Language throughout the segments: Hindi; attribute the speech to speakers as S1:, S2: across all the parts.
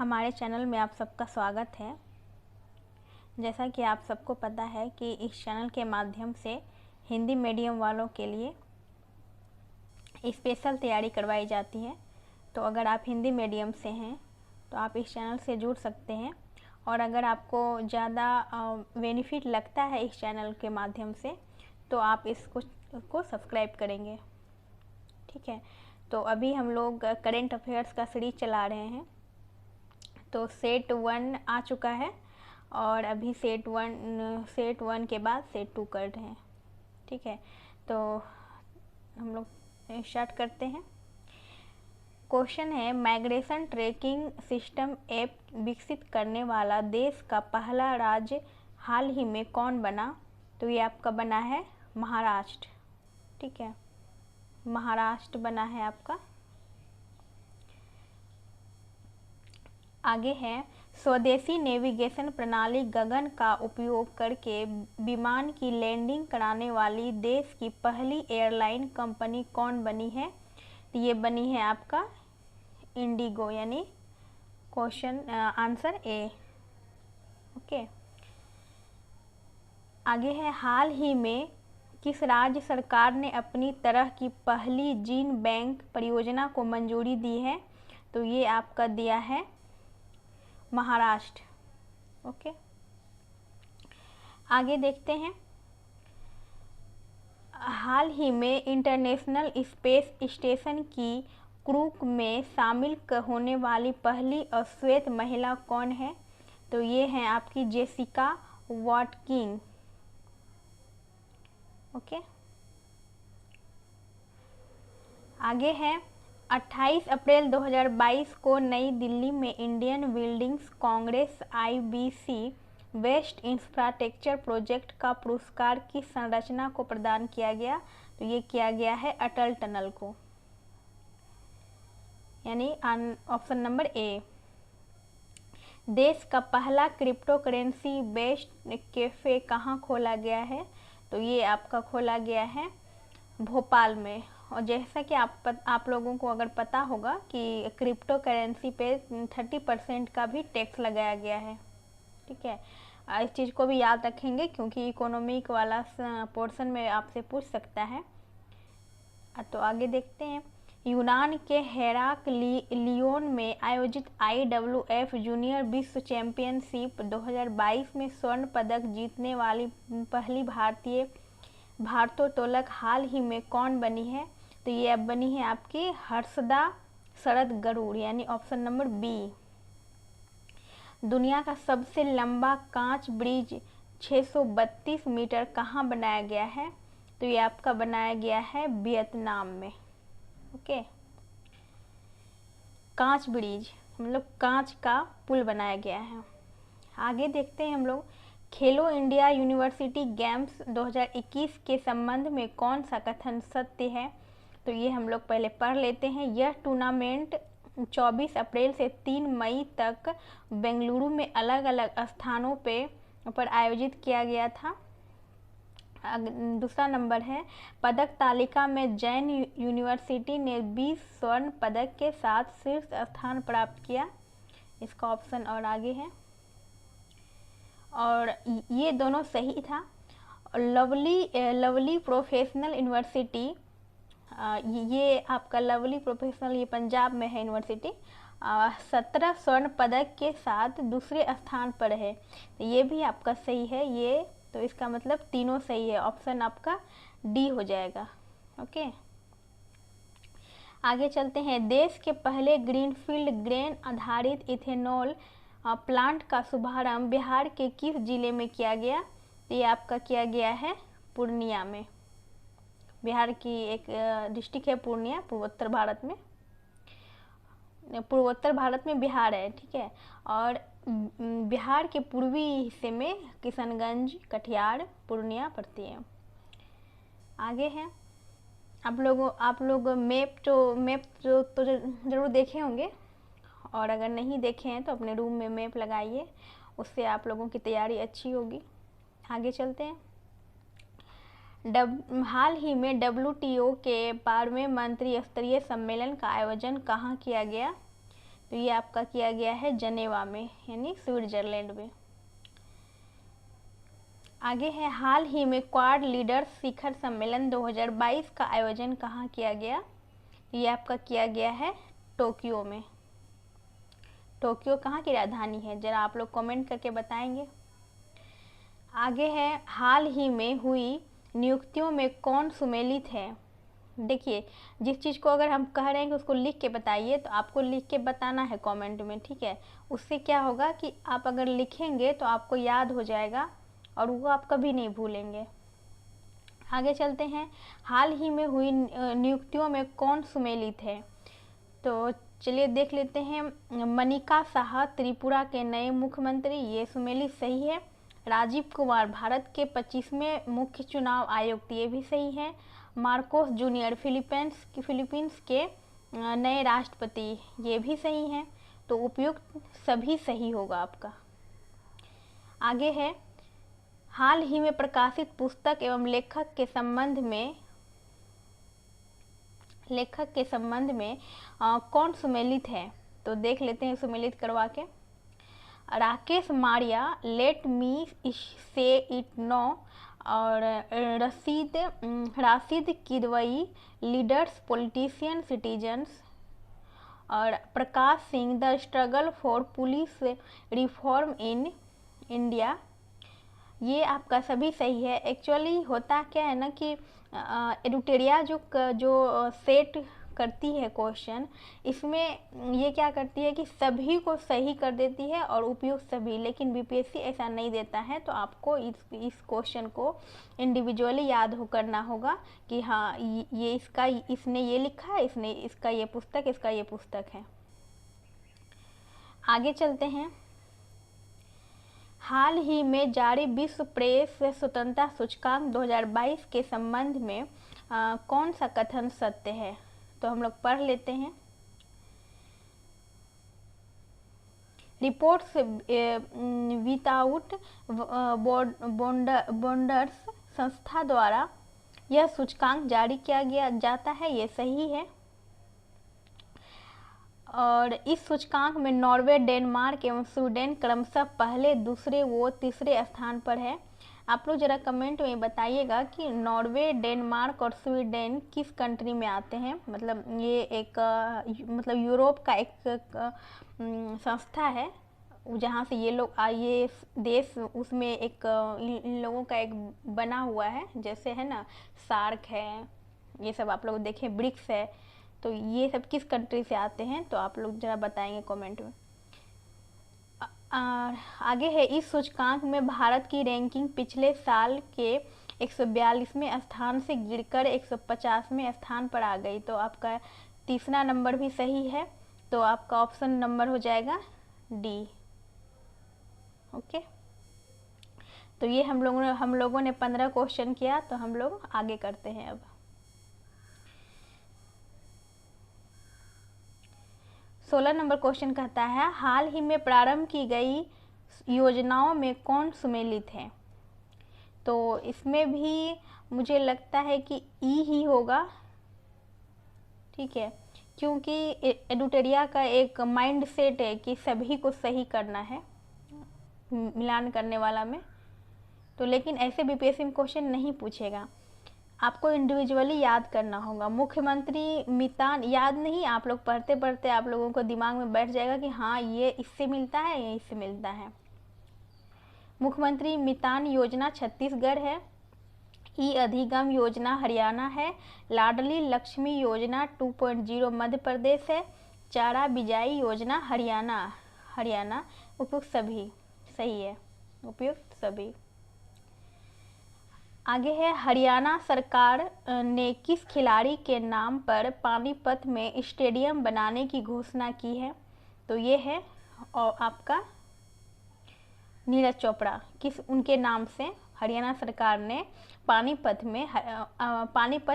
S1: हमारे चैनल में आप सबका स्वागत है। जैसा कि आप सबको पता है कि इस चैनल के माध्यम से हिंदी मीडियम वालों के लिए स्पेशल तैयारी करवाई जाती है। तो अगर आप हिंदी मीडियम से हैं तो आप इस चैनल से जुड़ सकते हैं, और अगर आपको ज़्यादा बेनिफिट लगता है इस चैनल के माध्यम से तो आप इसको सब्सक्राइब करेंगे। ठीक है, तो अभी हम लोग करेंट अफेयर्स का सीरीज चला रहे हैं। तो सेट 1 आ चुका है और अभी सेट वन के बाद सेट 2 कर रहे हैं। ठीक है, तो हम लोग स्टार्ट करते हैं। क्वेश्चन है, माइग्रेशन ट्रैकिंग सिस्टम ऐप विकसित करने वाला देश का पहला राज्य हाल ही में कौन बना? तो ये आपका बना है महाराष्ट्र। ठीक है, महाराष्ट्र बना है आपका। आगे है, स्वदेशी नेविगेशन प्रणाली गगन का उपयोग करके विमान की लैंडिंग कराने वाली देश की पहली एयरलाइन कंपनी कौन बनी है? तो ये बनी है आपका इंडिगो, यानी क्वेश्चन आंसर ए। ओके, आगे है, हाल ही में किस राज्य सरकार ने अपनी तरह की पहली जीन बैंक परियोजना को मंजूरी दी है? तो ये आपका दिया है महाराष्ट्र। ओके, आगे देखते हैं। हाल ही में इंटरनेशनल स्पेस स्टेशन की क्रू में शामिल होने वाली पहली अश्वेत महिला कौन है? तो ये है आपकी जेसिका वाटकिंस। ओके, आगे है, 28 अप्रैल 2022 को नई दिल्ली में Indian buildings congress IBC best infrastructure project का पुरस्कार किस संरचना को प्रदान किया गया? तो ये किया गया है अटल टनल को, यानी ऑप्शन नंबर ए। देश का पहला क्रिप्टो करेंसी बेस्ड कैफे कहाँ खोला गया है? तो ये आपका खोला गया है भोपाल में। और जैसा कि आप लोगों को अगर पता होगा कि क्रिप्टो करेंसी पे 30% का भी टैक्स लगाया गया है। ठीक है, इस चीज़ को भी याद रखेंगे क्योंकि इकोनॉमिक वाला पोर्शन में आपसे पूछ सकता है। तो आगे देखते हैं, यूनान के हेराक्लियोन में आयोजित IWF जूनियर विश्व चैंपियनशिप 2022 में स्वर्ण पदक जीतने वाली पहली भारतीय भारोत्तोलक हाल ही में कौन बनी है? तो ये अब बनी है आपकी हर्षदा शरद गरुड़, यानी ऑप्शन नंबर बी। दुनिया का सबसे लंबा कांच ब्रिज 632 मीटर कहाँ बनाया गया है? तो ये आपका बनाया गया है वियतनाम में। ओके, कांच ब्रिज मतलब कांच का पुल बनाया गया है। आगे देखते हैं हम लोग, खेलो इंडिया यूनिवर्सिटी गेम्स 2021 के संबंध में कौन सा कथन सत्य है? तो ये हम लोग पहले पढ़ लेते हैं। यह टूर्नामेंट 24 अप्रैल से 3 मई तक बेंगलुरु में अलग अलग स्थानों पर आयोजित किया गया था। दूसरा नंबर है, पदक तालिका में जैन यूनिवर्सिटी ने 20 स्वर्ण पदक के साथ शीर्ष स्थान प्राप्त किया। इसका ऑप्शन और आगे है, और ये दोनों सही था। लवली प्रोफेशनल यूनिवर्सिटी, ये आपका लवली प्रोफेशनल, ये पंजाब में है यूनिवर्सिटी, 17 स्वर्ण पदक के साथ दूसरे स्थान पर है। तो ये भी आपका सही है। ये तो इसका मतलब तीनों सही है, ऑप्शन आपका डी हो जाएगा। ओके, आगे चलते हैं। देश के पहले ग्रीनफील्ड ग्रेन आधारित इथेनॉल प्लांट का शुभारंभ बिहार के किस जिले में किया गया? तो ये आपका किया गया है पूर्णिया में। बिहार की एक डिस्ट्रिक्ट है पूर्णिया, पूर्वोत्तर भारत में बिहार है। ठीक है, और बिहार के पूर्वी हिस्से में किशनगंज, कटिहार, पूर्णिया पड़ती है। आगे है, आप लोग मैप तो जरूर देखे होंगे, और अगर नहीं देखे हैं तो अपने रूम में मैप लगाइए, उससे आप लोगों की तैयारी अच्छी होगी। आगे चलते हैं। हाल ही में WTO के 12वें मंत्री स्तरीय सम्मेलन का आयोजन कहाँ किया गया? तो ये आपका किया गया है जनेवा में, यानी स्विट्जरलैंड में। आगे है, हाल ही में क्वाड लीडर्स शिखर सम्मेलन 2022 का आयोजन कहाँ किया गया? ये आपका किया गया है टोक्यो में। टोक्यो कहाँ की राजधानी है, जरा आप लोग कमेंट करके बताएंगे। आगे है, हाल ही में हुई नियुक्तियों में कौन सुमेलित है? देखिए, जिस चीज़ को अगर हम कह रहे हैं कि उसको लिख के बताइए, तो आपको लिख के बताना है कमेंट में, ठीक है। उससे क्या होगा कि आप अगर लिखेंगे तो आपको याद हो जाएगा और वो आप कभी नहीं भूलेंगे। आगे चलते हैं, हाल ही में हुई नियुक्तियों में कौन सुमेलित है? तो चलिए देख लेते हैं। मनिका साहा त्रिपुरा के नए मुख्यमंत्री, ये सुमेलित सही है। राजीव कुमार भारत के 25वें मुख्य चुनाव आयुक्त, ये भी सही है। मार्कोस जूनियर फिलीपींस के नए राष्ट्रपति, ये भी सही हैं। तो उपयुक्त सभी सही होगा आपका। आगे है, हाल ही में प्रकाशित पुस्तक एवं लेखक के संबंध में कौन सुमेलित है? तो देख लेते हैं सुमेलित करवा के। राकेश मारिया, लेट मी से इट नो, और Rashid Kidwai, leaders politician citizens, और Prakash Singh, the struggle for police reform in India, ये आपका सभी सही है। एक्चुअली होता क्या है ना कि एडुटेरिया जो सेट करती है क्वेश्चन, इसमें ये क्या करती है कि सभी को सही कर देती है और उपयुक्त सभी, लेकिन बीपीएससी ऐसा नहीं देता है। तो आपको इस क्वेश्चन को इंडिविजुअली याद करना होगा कि हाँ ये इसने ये लिखा है, इसने इसका ये पुस्तक है। आगे चलते हैं, हाल ही में जारी विश्व प्रेस स्वतंत्रता सूचकांक 2022 के संबंध में कौन सा कथन सत्य है? तो हम लोग पढ़ लेते हैं। रिपोर्ट्स विदाउट बॉर्डर्स संस्था द्वारा यह सूचकांक जारी किया जाता है, ये सही है। और इस सूचकांक में नॉर्वे, डेनमार्क एवं स्वीडन क्रमशः पहले, दूसरे व तीसरे स्थान पर है। आप लोग जरा कमेंट में बताइएगा कि नॉर्वे, डेनमार्क और स्वीडन किस कंट्री में आते हैं। मतलब ये एक मतलब यूरोप का एक संस्था है, जहाँ से ये लोग ये देश, उसमें एक इन लोगों का एक बना हुआ है, जैसे है ना सार्क है, ये सब आप लोग देखें, ब्रिक्स है। तो ये सब किस कंट्री से आते हैं, तो आप लोग जरा बताएंगे कमेंट में। आगे है, इस सूचकांक में भारत की रैंकिंग पिछले साल के 142वें स्थान से गिरकर 150वें स्थान पर आ गई। तो आपका तीसरा नंबर भी सही है, तो आपका ऑप्शन नंबर हो जाएगा डी। ओके, तो ये हम लोगों ने 15 क्वेश्चन किया, तो हम लोग आगे करते हैं। अब 16 नंबर क्वेश्चन कहता है, हाल ही में प्रारंभ की गई योजनाओं में कौन सुमेलित है? तो इसमें भी मुझे लगता है कि ई ही होगा, ठीक है, क्योंकि एडुटेरिया का एक माइंड सेट है कि सभी को सही करना है मिलान करने वाला में। तो लेकिन ऐसे बीपीएससी में क्वेश्चन नहीं पूछेगा, आपको इंडिविजुअली याद करना होगा। मुख्यमंत्री मितान याद नहीं, आप लोग पढ़ते पढ़ते आप लोगों को दिमाग में बैठ जाएगा कि हाँ ये इससे मिलता है, ये इससे मिलता है। मुख्यमंत्री मितान योजना छत्तीसगढ़ है। ई अधिगम योजना हरियाणा है। लाडली लक्ष्मी योजना 2.0 मध्य प्रदेश है। चारा बिजाई योजना हरियाणा। उपयुक्त सभी सही है, उपयुक्त सभी। आगे है, हरियाणा सरकार ने किस खिलाड़ी के नाम पर पानीपत में स्टेडियम बनाने की घोषणा की है? तो ये है और आपका नीरज चोपड़ा, किस उनके नाम से हरियाणा सरकार ने पानीपत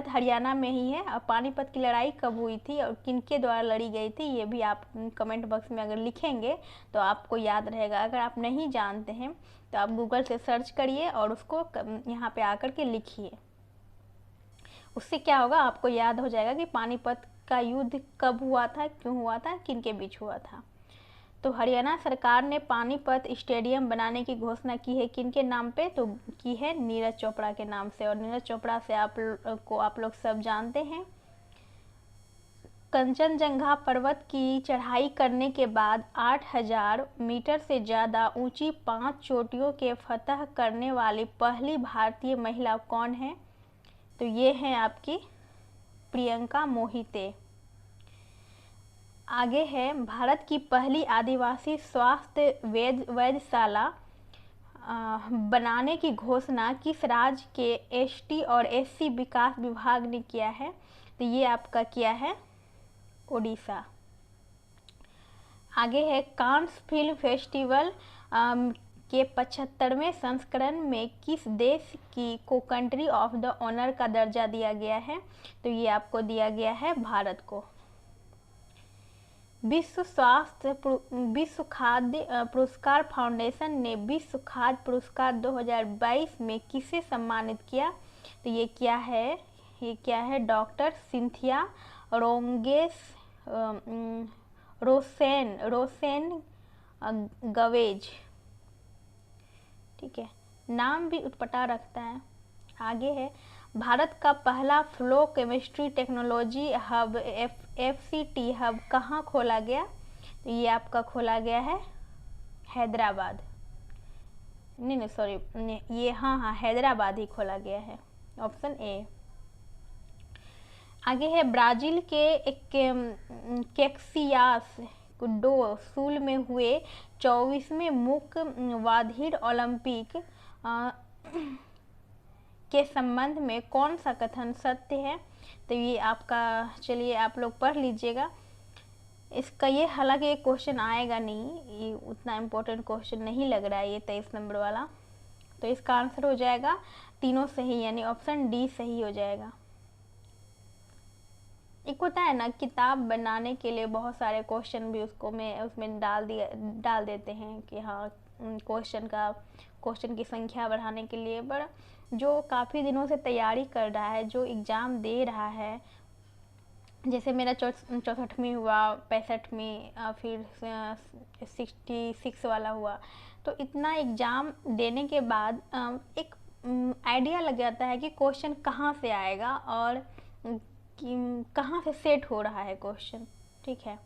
S1: हरियाणा में ही है। और पानीपत की लड़ाई कब हुई थी और किनके द्वारा लड़ी गई थी, ये भी आप कमेंट बॉक्स में अगर लिखेंगे तो आपको याद रहेगा। अगर आप नहीं जानते हैं तो आप गूगल से सर्च करिए और उसको यहाँ पे आकर के लिखिए। उससे क्या होगा, आपको याद हो जाएगा कि पानीपत का युद्ध कब हुआ था, क्यों हुआ था, किनके बीच हुआ था। तो हरियाणा सरकार ने पानीपत स्टेडियम बनाने की घोषणा की है किनके नाम पे, तो की है नीरज चोपड़ा के नाम से। और नीरज चोपड़ा से आप लोग सब जानते हैं। कंचनजंगा पर्वत की चढ़ाई करने के बाद 8000 मीटर से ज़्यादा ऊंची 5 चोटियों के फतह करने वाली पहली भारतीय महिला कौन है, तो ये हैं आपकी प्रियंका मोहिते। आगे है, भारत की पहली आदिवासी स्वास्थ्य वैधशाला बनाने की घोषणा किस राज्य के एसटी और एससी विकास विभाग ने किया है, तो ये आपका किया है ओडिशा। आगे है, कांस फिल्म फेस्टिवल के 75वें संस्करण में किस देश को कंट्री ऑफ द ऑनर का दर्जा दिया गया है, तो ये आपको दिया गया है भारत को। विश्व खाद्य पुरस्कार फाउंडेशन ने विश्व खाद्य पुरस्कार 2022 में किसे सम्मानित किया, तो ये क्या है डॉक्टर सिंथिया रोसेन गवेज। ठीक है, नाम भी उटपटा रखता है। आगे है, भारत का पहला flow chemistry technology hub FCT hub कहाँ खोला गया, तो ये आपका खोला गया है हैदराबाद। नहीं सॉरी, ये हाँ हैदराबाद ही खोला गया है, ऑप्शन ए। आगे है, ब्राजील के कैक्सियास डो सूल में हुए 24वें मुक्त बधिर ओलंपिक के संबंध में कौन सा कथन सत्य है, तो ये आपका, चलिए आप लोग पढ़ लीजिएगा इसका। ये हालांकि एक क्वेश्चन आएगा नहीं, ये उतना इम्पोर्टेंट क्वेश्चन नहीं लग रहा है ये 23 नंबर वाला। तो इसका आंसर हो जाएगा तीनों सही, यानी ऑप्शन डी सही हो जाएगा। एक होता है ना, किताब बनाने के लिए बहुत सारे क्वेश्चन भी उसमें डाल देते हैं कि हाँ क्वेश्चन की संख्या बढ़ाने के लिए। पर जो काफ़ी दिनों से तैयारी कर रहा है, जो एग्ज़ाम दे रहा है, जैसे मेरा 64वीं हुआ, 65वीं, फिर 66 वाला हुआ, तो इतना एग्ज़ाम देने के बाद एक आइडिया लग जाता है कि क्वेश्चन कहाँ से आएगा और कहाँ से सेट हो रहा है क्वेश्चन। ठीक है,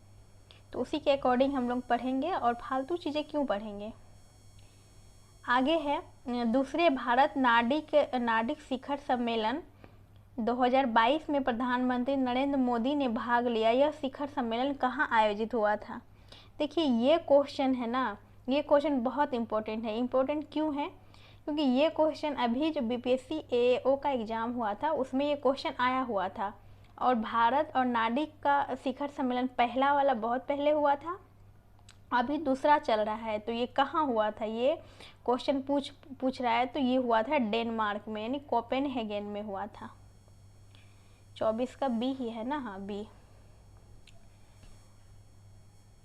S1: तो उसी के अकॉर्डिंग हम लोग पढ़ेंगे और फालतू चीज़ें क्यों पढ़ेंगे। आगे है, दूसरे भारत नार्डिक शिखर सम्मेलन 2022 में प्रधानमंत्री नरेंद्र मोदी ने भाग लिया। यह शिखर सम्मेलन कहाँ आयोजित हुआ था। देखिए ये क्वेश्चन है ना, ये क्वेश्चन बहुत इम्पोर्टेंट है। इम्पोर्टेंट क्यों है, क्योंकि ये क्वेश्चन अभी जो BPSC AAO का एग्ज़ाम हुआ था उसमें ये क्वेश्चन आया हुआ था। और भारत और नार्डिक का शिखर सम्मेलन पहला वाला बहुत पहले हुआ था, अभी दूसरा चल रहा है। तो ये कहाँ हुआ था, ये क्वेश्चन पूछ रहा है। तो ये हुआ था डेनमार्क में, यानी कोपेनहेगन में हुआ था। 24 का बी ही है ना, हाँ बी।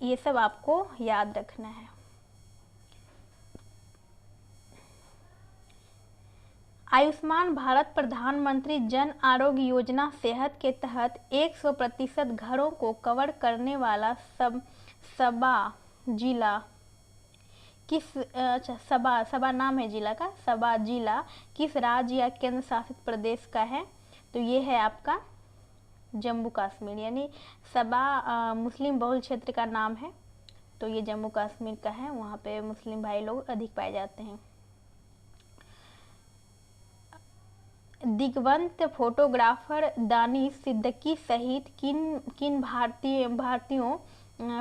S1: ये सब आपको याद रखना है। आयुष्मान भारत प्रधानमंत्री जन आरोग्य योजना सेहत के तहत 100% घरों को कवर करने वाला सबा जिला किस, सबा नाम है जिला का, सबा जिला किस राज्य या केंद्र शासित प्रदेश का है, तो ये है आपका जम्मू कश्मीर। यानी सबा मुस्लिम बहुल क्षेत्र का नाम है, तो ये जम्मू कश्मीर का है, वहाँ पे मुस्लिम भाई लोग अधिक पाए जाते हैं। दिग्वंत फोटोग्राफर दानिश सिद्दीकी सहित किन भारतीयों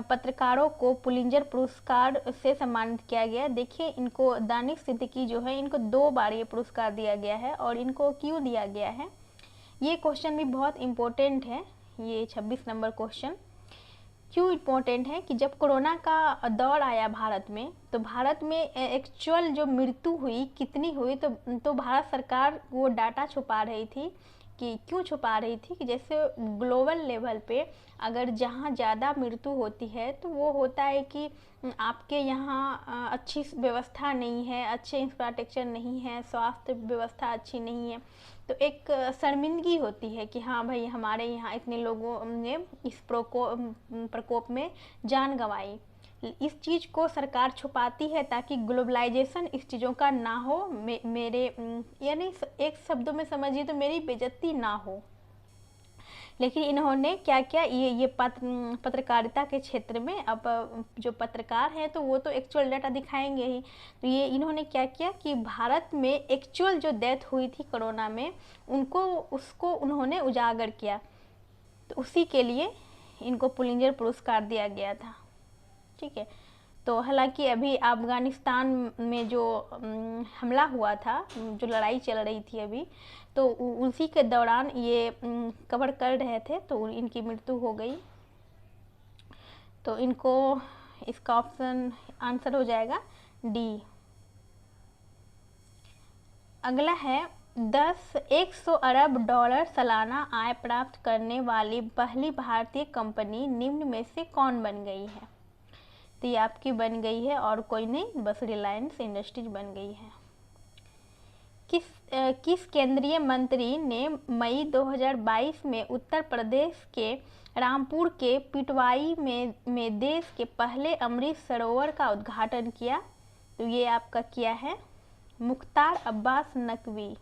S1: पत्रकारों को पुलिंजर पुरस्कार से सम्मानित किया गया। देखिए इनको, दानिश सिद्दीकी जो है, इनको 2 बार ये पुरस्कार दिया गया है। और इनको क्यों दिया गया है, ये क्वेश्चन भी बहुत इम्पोर्टेंट है। ये 26 नंबर क्वेश्चन क्यों इम्पोर्टेंट है कि जब कोरोना का दौर आया भारत में, तो भारत में एक्चुअल जो मृत्यु हुई कितनी हुई, तो भारत सरकार वो डाटा छुपा रही थी। कि क्यों छुपा रही थी कि जैसे ग्लोबल लेवल पे अगर जहाँ ज़्यादा मृत्यु होती है तो वो होता है कि आपके यहाँ अच्छी व्यवस्था नहीं है, अच्छे इंफ्रास्ट्रक्चर नहीं है, स्वास्थ्य व्यवस्था अच्छी नहीं है, तो एक शर्मिंदगी होती है कि हाँ भाई हमारे यहाँ इतने लोगों ने इस प्रकोप में जान गंवाई। इस चीज़ को सरकार छुपाती है ताकि ग्लोबलाइजेशन इस चीज़ों का ना हो, मेरे यानी एक शब्दों में समझिए तो मेरी बेइज्जती ना हो। लेकिन इन्होंने क्या किया, ये पत्रकारिता के क्षेत्र में, अब जो पत्रकार हैं तो वो तो एक्चुअल डाटा दिखाएंगे ही, तो ये इन्होंने क्या किया कि भारत में एक्चुअल जो डेथ हुई थी कोरोना में उसको उन्होंने उजागर किया, तो उसी के लिए इनको पुलिंजर पुरस्कार दिया गया था। ठीक है, तो हालांकि अभी अफगानिस्तान में जो हमला हुआ था, जो लड़ाई चल रही थी अभी, तो उसी के दौरान ये कवर कर रहे थे, तो इनकी मृत्यु हो गई। तो इनको इसका ऑप्शन आंसर हो जाएगा डी। अगला है 100 अरब डॉलर सालाना आय प्राप्त करने वाली पहली भारतीय कंपनी निम्न में से कौन बन गई है? तो ये आपकी बन गई है और कोई नहीं, बस रिलायंस इंडस्ट्रीज बन गई है। किस केंद्रीय मंत्री ने मई 2022 में उत्तर प्रदेश के रामपुर के पिटवाई में देश के पहले अमृत सरोवर का उद्घाटन किया? तो ये आपका किया है मुख्तार अब्बास नकवी।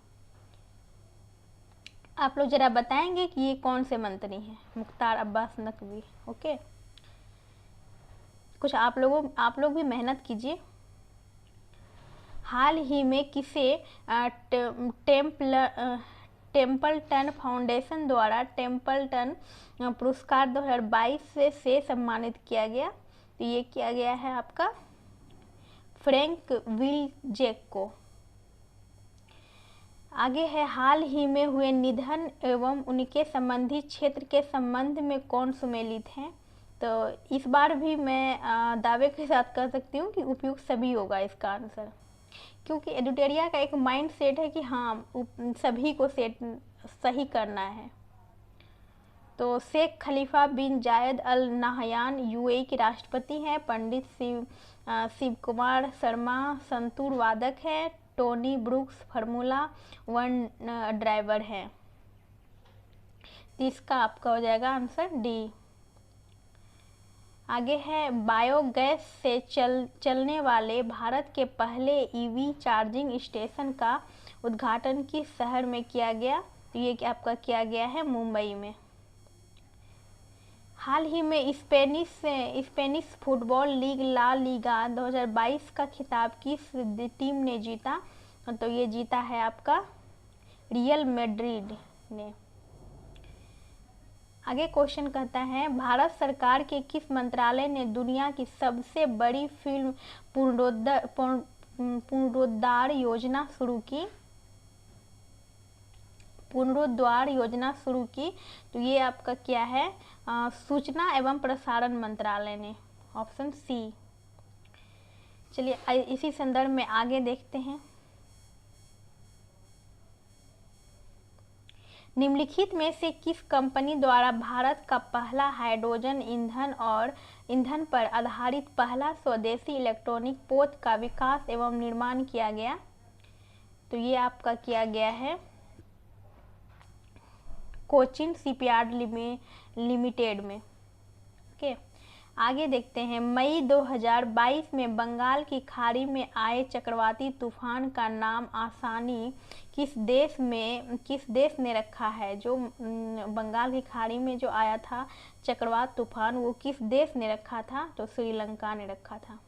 S1: आप लोग जरा बताएंगे कि ये कौन से मंत्री हैं, मुख्तार अब्बास नकवी। ओके, कुछ आप लोग भी मेहनत कीजिए। हाल ही में किसे टेम्पल्टन फाउंडेशन द्वारा टेम्पल्टन पुरस्कार 2022 से सम्मानित किया गया? तो ये किया गया है आपका फ्रैंक विल्जेक को। आगे है हाल ही में हुए निधन एवं उनके संबंधी क्षेत्र के संबंध में कौन सुमेलित हैं? तो इस बार भी मैं दावे के साथ कह सकती हूँ कि उपयुक्त सभी होगा इसका आंसर, क्योंकि एडिटोरिया का एक माइंड सेट है कि हाँ सभी को सही करना है। तो शेख खलीफा बिन जायद अल नाहयान यूएई के राष्ट्रपति हैं। पंडित शिव कुमार शर्मा संतूर वादक है। टोनी ब्रुक्स फार्मूला 1 ड्राइवर है। तो इसका आपका हो जाएगा आंसर डी। आगे है बायोगैस से चलने वाले भारत के पहले ईवी चार्जिंग स्टेशन का उद्घाटन किस शहर में किया गया? तो ये आपका किया गया है मुंबई में। हाल ही में Spanish football league La Liga 2022 का खिताब किस टीम ने जीता? तो ये जीता है आपका रियल मैड्रिड ने। आगे क्वेश्चन कहता है भारत सरकार के किस मंत्रालय ने दुनिया की सबसे बड़ी फिल्म पुनरुद्धार योजना शुरू की? पुनरुद्धार योजना शुरू की, तो ये आपका क्या है सूचना एवं प्रसारण मंत्रालय ने, ऑप्शन सी। चलिए इसी संदर्भ में आगे देखते हैं। निम्नलिखित में से किस कंपनी द्वारा भारत का पहला हाइड्रोजन ईंधन पर आधारित पहला स्वदेशी इलेक्ट्रॉनिक पोत का विकास एवं निर्माण किया गया? तो ये आपका किया गया है कोचिन शिपयार्ड लिमिटेड में। ओके, आगे देखते हैं। मई 2022 में बंगाल की खाड़ी में आए चक्रवाती तूफान का नाम आसानी किस देश ने रखा है? जो बंगाल की खाड़ी में जो आया था चक्रवात तूफान, वो किस देश ने रखा था? तो श्रीलंका ने रखा था,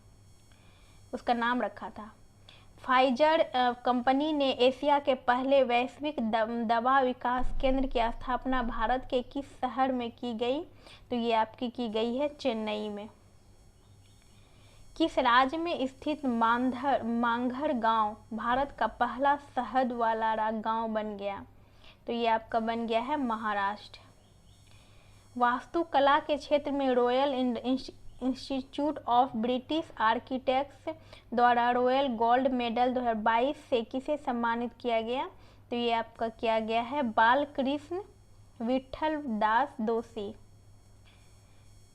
S1: उसका नाम रखा था। फाइजर कंपनी ने एशिया के पहले वैश्विक दवा विकास केंद्र की स्थापना भारत के किस शहर में की गई? तो ये आपकी की गई है चेन्नई में। किस राज्य में स्थित मांगघर गांव भारत का पहला शहद वाला गांव बन गया? तो ये आपका बन गया है महाराष्ट्र। वास्तुकला के क्षेत्र में royal institute of British architects द्वारा रॉयल गोल्ड मेडल 2022 से किसे सम्मानित किया गया? तो ये आपका किया गया है बालकृष्ण विठल दास दोषी।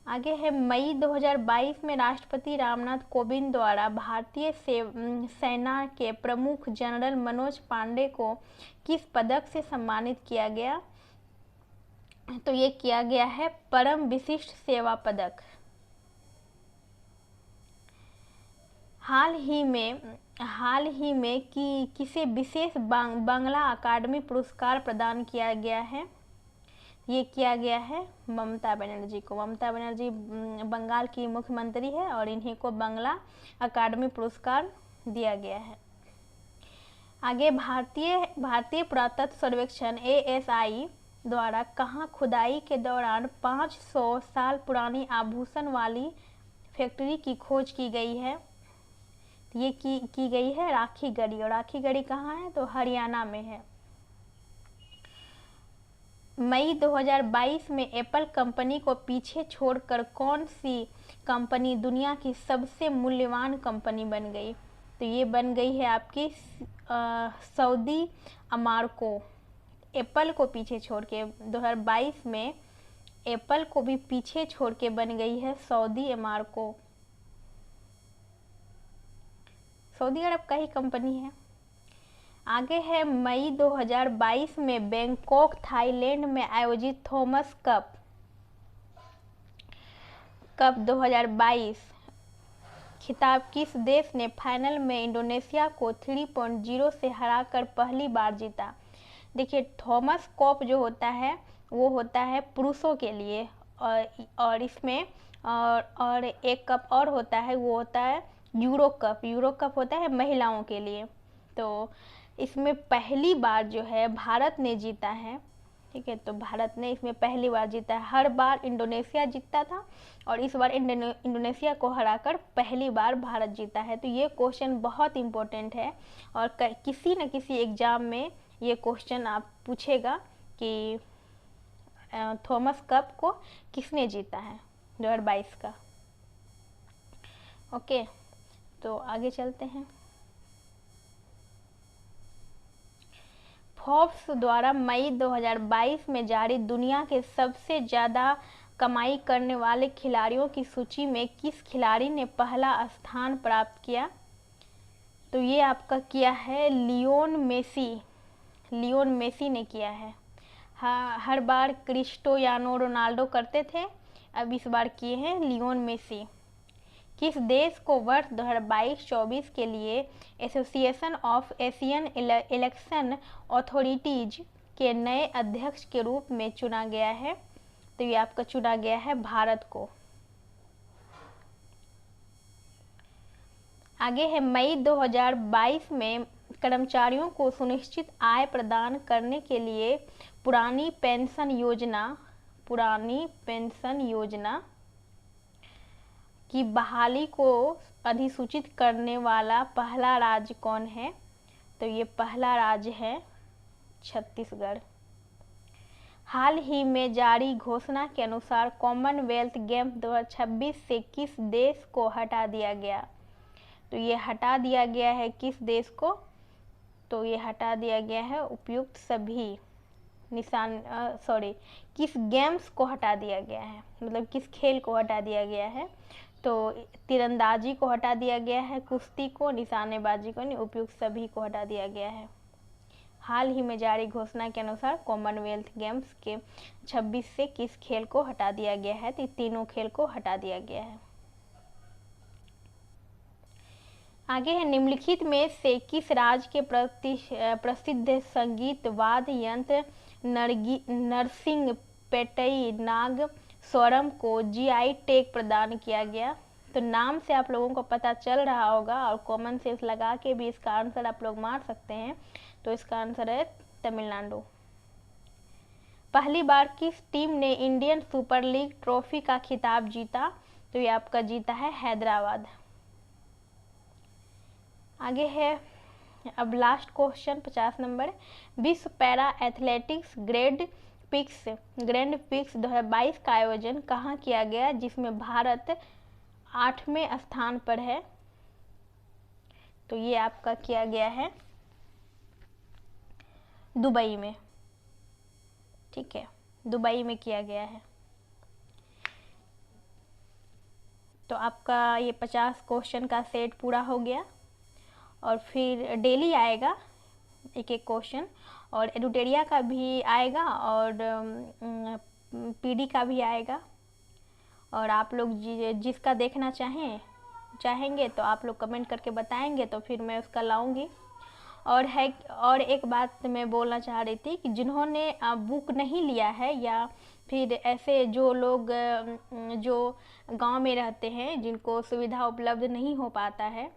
S1: आगे है मई 2022 में राष्ट्रपति रामनाथ कोविंद द्वारा भारतीय सेना के प्रमुख जनरल मनोज पांडे को किस पदक से सम्मानित किया गया? तो ये किया गया है परम विशिष्ट सेवा पदक। हाल ही में किसे विशेष बांग्ला अकादमी पुरस्कार प्रदान किया गया है? ये किया गया है ममता बनर्जी को। ममता बनर्जी बंगाल की मुख्यमंत्री है और इन्हीं को बांग्ला अकादमी पुरस्कार दिया गया है। आगे, भारतीय पुरातत्व सर्वेक्षण ASI द्वारा कहाँ खुदाई के दौरान 500 साल पुरानी आभूषण वाली फैक्ट्री की खोज की गई है? ये की गई है राखीगढ़ी। और राखीगढ़ी कहाँ है? तो हरियाणा में है। मई 2022 में एप्पल कंपनी को पीछे छोड़कर कौन सी कंपनी दुनिया की सबसे मूल्यवान कंपनी बन गई? तो ये बन गई है आपकी सऊदी अमारको। एप्पल को पीछे छोड़ के 2022 में एप्पल को भी पीछे छोड़ के बन गई है सऊदी अमारको। सऊदी अरब का ही कंपनी है। आगे है, मई 2022 में बैंकॉक थाईलैंड में आयोजित थॉमस कप 2022 खिताब किस देश ने फाइनल में इंडोनेशिया को 3.0 से हराकर पहली बार जीता? देखिए, थॉमस कप जो होता है वो होता है पुरुषों के लिए, और इसमें और एक कप और होता है, वो होता है यूरो कप। यूरो कप होता है महिलाओं के लिए। तो इसमें पहली बार जो है भारत ने जीता है। ठीक है, तो भारत ने इसमें पहली बार जीता है। हर बार इंडोनेशिया जीतता था और इस बार इंडोनेशिया को हराकर पहली बार भारत जीता है। तो ये क्वेश्चन बहुत इम्पोर्टेंट है और किसी न किसी एग्जाम में ये क्वेश्चन आप पूछेगा कि थॉमस कप को किसने जीता है 2022 का। ओके, तो आगे चलते हैं। फोर्ब्स द्वारा मई 2022 में जारी दुनिया के सबसे ज़्यादा कमाई करने वाले खिलाड़ियों की सूची में किस खिलाड़ी ने पहला स्थान प्राप्त किया? तो ये आपका किया है लियोन मेसी ने किया है। हाँ, हर बार क्रिस्टियानो रोनाल्डो करते थे, अब इस बार किए हैं लियोन मेसी। किस देश को वर्ष 2022-24 के लिए association of Asian election authorities के नए अध्यक्ष के रूप में चुना गया है? तो ये आपका चुना गया है भारत को। आगे है, मई 2022 में कर्मचारियों को सुनिश्चित आय प्रदान करने के लिए पुरानी पेंशन योजना की बहाली को अधिसूचित करने वाला पहला राज्य कौन है? तो ये पहला राज्य है छत्तीसगढ़। हाल ही में जारी घोषणा के अनुसार कॉमनवेल्थ गेम्स 2026 से किस देश को हटा दिया गया? तो ये हटा दिया गया है किस देश को? तो ये हटा दिया गया है उपयुक्त सभी किस गेम्स को हटा दिया गया है, मतलब किस खेल को हटा दिया गया है? तो तीरंदाजी को हटा दिया गया है, कुश्ती को, निशानेबाजी को नहीं, उपयुक्त सभी को हटा दिया गया है। हाल ही में जारी घोषणा के अनुसार कॉमनवेल्थ गेम्स के 26 से किस खेल को हटा दिया गया है? तो तीनों खेल को हटा दिया गया है। आगे है, निम्नलिखित में से किस राज्य के प्रसिद्ध संगीत वाद्य यंत्र नरसिंहपेटई नागस्वरम को GI टैग प्रदान किया गया? तो नाम से आप लोगों को पता चल रहा होगा और कॉमन सेंस लगा के भी इसका आंसर आप लोग मार सकते हैं। तो इसका आंसर है तमिलनाडु। पहली बार किस टीम ने इंडियन सुपर लीग ट्रॉफी का खिताब जीता? तो ये आपका जीता है हैदराबाद। आगे है, अब लास्ट क्वेश्चन 50 नंबर, विश्व पैरा एथलेटिक्स ग्रैंड पिक्स 2022 का आयोजन कहाँ किया गया, जिसमें भारत 8वें स्थान पर है? तो ये आपका किया गया है दुबई में। ठीक है, दुबई में किया गया है। तो आपका ये 50 क्वेश्चन का सेट पूरा हो गया और फिर डेली आएगा एक एक क्वेश्चन, और एडुटेरिया का भी आएगा और PD का भी आएगा। और आप लोग जिसका देखना चाहें चाहेंगे तो आप लोग कमेंट करके बताएंगे तो फिर मैं उसका लाऊंगी। और एक बात मैं बोलना चाह रही थी कि जिन्होंने बुक नहीं लिया है या फिर ऐसे जो लोग जो गांव में रहते हैं जिनको सुविधा उपलब्ध नहीं हो पाता है